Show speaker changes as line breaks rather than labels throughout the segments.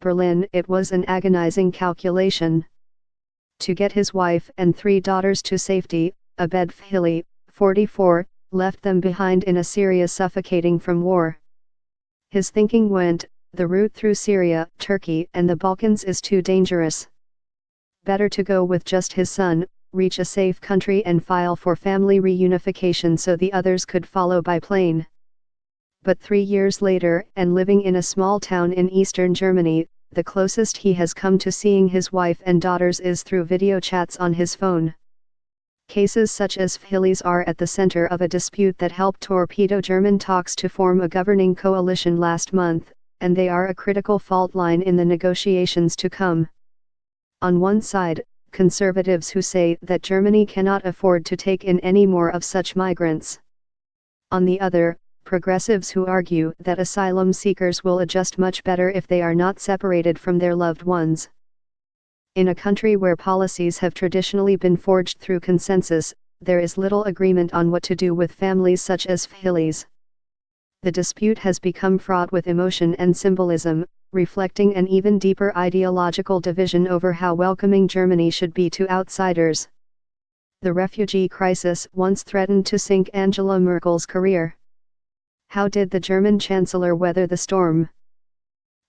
Berlin. It was an agonizing calculation. To get his wife and 3 daughters to safety, Abed Fhili, 44, left them behind in Assyria suffocating from war. His thinking went, the route through Syria, Turkey and the Balkans is too dangerous. Better to go with just his son, reach a safe country and file for family reunification so the others could follow by plane. But 3 years later, and living in a small town in eastern Germany, the closest he has come to seeing his wife and daughters is through video chats on his phone. Cases such as Fhili's are at the center of a dispute that helped torpedo German talks to form a governing coalition last month, and they are a critical fault line in the negotiations to come. On one side, conservatives who say that Germany cannot afford to take in any more of such migrants. On the other, progressives who argue that asylum seekers will adjust much better if they are not separated from their loved ones. In a country where policies have traditionally been forged through consensus, there is little agreement on what to do with families such as Fhili's. The dispute has become fraught with emotion and symbolism, reflecting an even deeper ideological division over how welcoming Germany should be to outsiders. The refugee crisis once threatened to sink Angela Merkel's career. How did the German Chancellor weather the storm?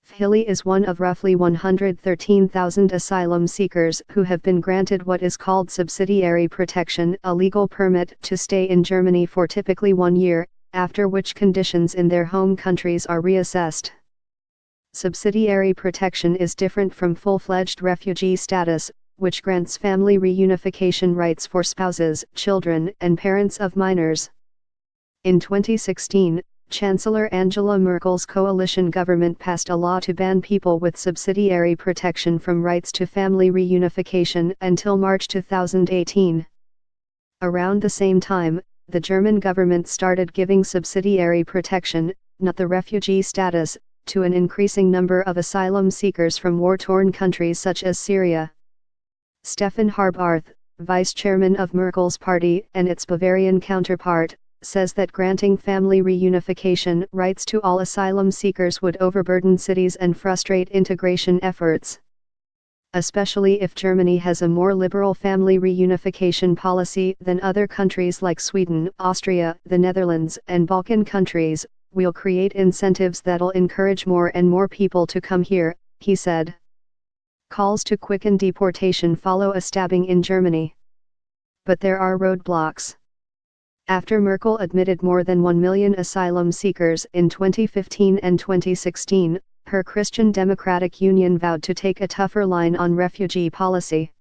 Fhili is one of roughly 113,000 asylum seekers who have been granted what is called subsidiary protection, a legal permit to stay in Germany for typically 1 year, after which conditions in their home countries are reassessed. Subsidiary protection is different from full-fledged refugee status, which grants family reunification rights for spouses, children, and parents of minors. In 2016, Chancellor Angela Merkel's coalition government passed a law to ban people with subsidiary protection from rights to family reunification until March 2018. Around the same time, the German government started giving subsidiary protection, not the refugee status, to an increasing number of asylum seekers from war-torn countries such as Syria. Stefan Harbarth, vice chairman of Merkel's party and its Bavarian counterpart, says that granting family reunification rights to all asylum seekers would overburden cities and frustrate integration efforts. Especially if Germany has a more liberal family reunification policy than other countries like Sweden, Austria, the Netherlands, and Balkan countries, we'll create incentives that'll encourage more and more people to come here, he said. Calls to quicken deportation follow a stabbing in Germany. But there are roadblocks. After Merkel admitted more than 1 million asylum seekers in 2015 and 2016, her Christian Democratic Union vowed to take a tougher line on refugee policy.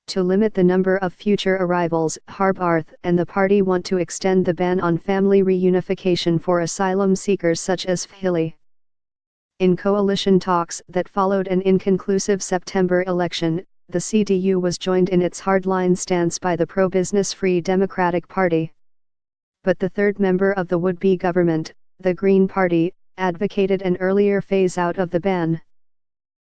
To limit the number of future arrivals, Harbarth and the party want to extend the ban on family reunification for asylum seekers such as Fhili. In coalition talks that followed an inconclusive September election, the CDU was joined in its hardline stance by the pro-business Free Democratic Party. But the third member of the would-be government, the Green Party, advocated an earlier phase-out of the ban.